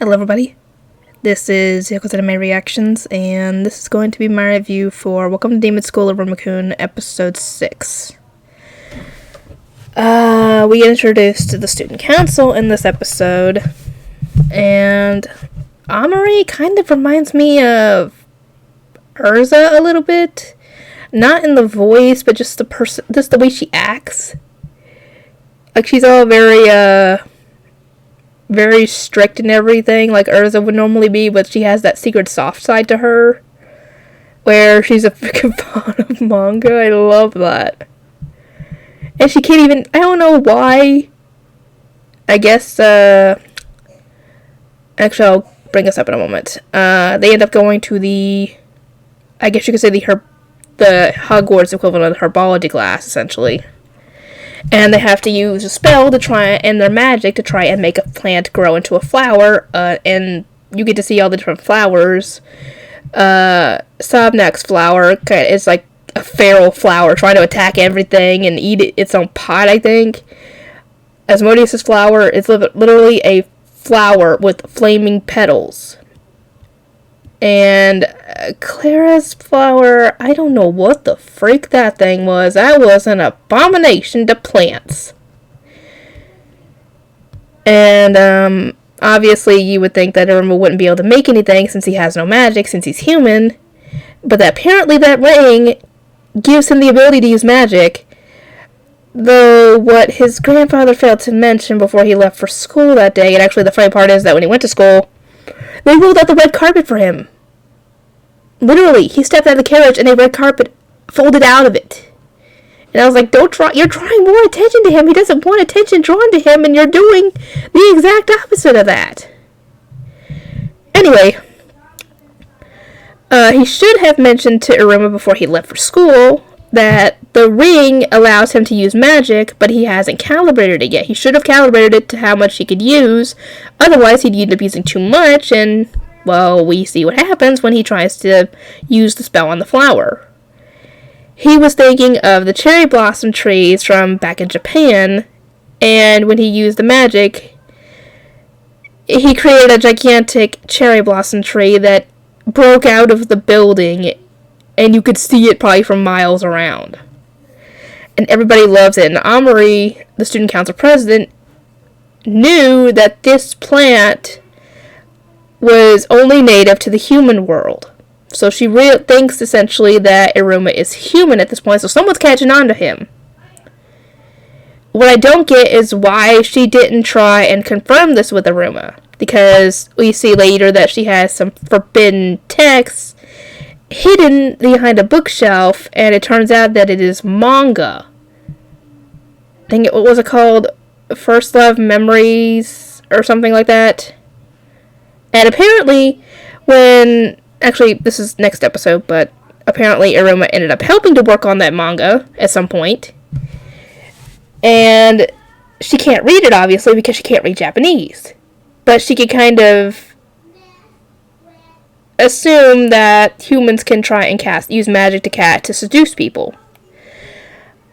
Hello everybody, this is Yoko Anime Reactions, and this is going to be my review for Welcome to Demon School Iruma Kun, Episode 6. We get introduced to the student council in this episode, and Amari kind of reminds me of Urza a little bit. Not in the voice, but just the way she acts. Like, she's all very strict and everything, like Urza would normally be, but she has that secret soft side to her, where she's a freaking fan of manga. I love that. And she can't even, I don't know why. I guess, actually I'll bring this up in a moment. They end up going to I guess you could say the Hogwarts equivalent of the herbology class, essentially. And they have to use a spell to try, and their magic to try and make a plant grow into a flower, and you get to see all the different flowers. Sobnak's flower is like a feral flower trying to attack everything and eat its own pot, I think. Asmodeus' flower is literally a flower with flaming petals. And Clara's flower, I don't know what the freak that thing was. That was an abomination to plants. And, obviously you would think that Iruma wouldn't be able to make anything since he has no magic, since he's human. But apparently that ring gives him the ability to use magic. Though what his grandfather failed to mention before he left for school that day, and actually the funny part is that when he went to school, they rolled out the red carpet for him. Literally, he stepped out of the carriage and a red carpet folded out of it. And I was like, you're drawing more attention to him. He doesn't want attention drawn to him, and you're doing the exact opposite of that. Anyway, he should have mentioned to Iruma before he left for school that the ring allows him to use magic, but he hasn't calibrated it yet. He should have calibrated it to how much he could use. Otherwise, he'd end up using too much, and, well, we see what happens when he tries to use the spell on the flower. He was thinking of the cherry blossom trees from back in Japan, and when he used the magic, he created a gigantic cherry blossom tree that broke out of the building, and you could see it probably from miles around. And everybody loves it. And Amari, the student council president, knew that this plant was only native to the human world. So she thinks, essentially, that Iruma is human at this point, so someone's catching on to him. What I don't get is why she didn't try and confirm this with Iruma. Because we see later that she has some forbidden texts hidden behind a bookshelf, and it turns out that it is manga. I think what was it called? First Love Memories or something like that. And apparently actually this is next episode, but apparently Iruma ended up helping to work on that manga at some point. And she can't read it, obviously, because she can't read Japanese. But she can kind of assume that humans can try and use magic to seduce people.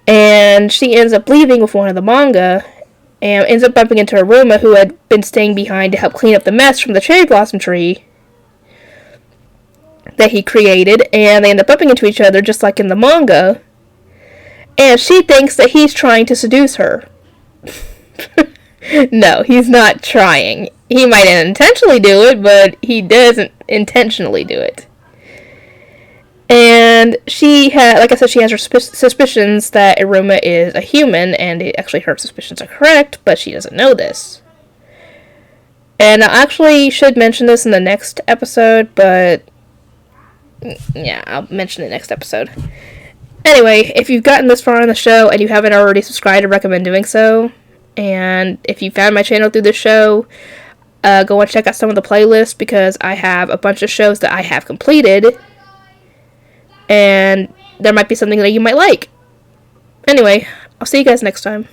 And she ends up leaving with one of the manga, and ends up bumping into Iruma, who had been staying behind to help clean up the mess from the cherry blossom tree that he created, and they end up bumping into each other just like in the manga, and she thinks that he's trying to seduce her. No, he's not trying. He might unintentionally do it, but he doesn't intentionally do it. And like I said, she has her suspicions that Iruma is a human, and actually her suspicions are correct, but she doesn't know this. And I actually should mention this in the next episode, but yeah, I'll mention it next episode. Anyway, if you've gotten this far in the show and you haven't already subscribed, I recommend doing so. And if you found my channel through the show, go and check out some of the playlists, because I have a bunch of shows that I have completed, and there might be something that you might like. Anyway, I'll see you guys next time.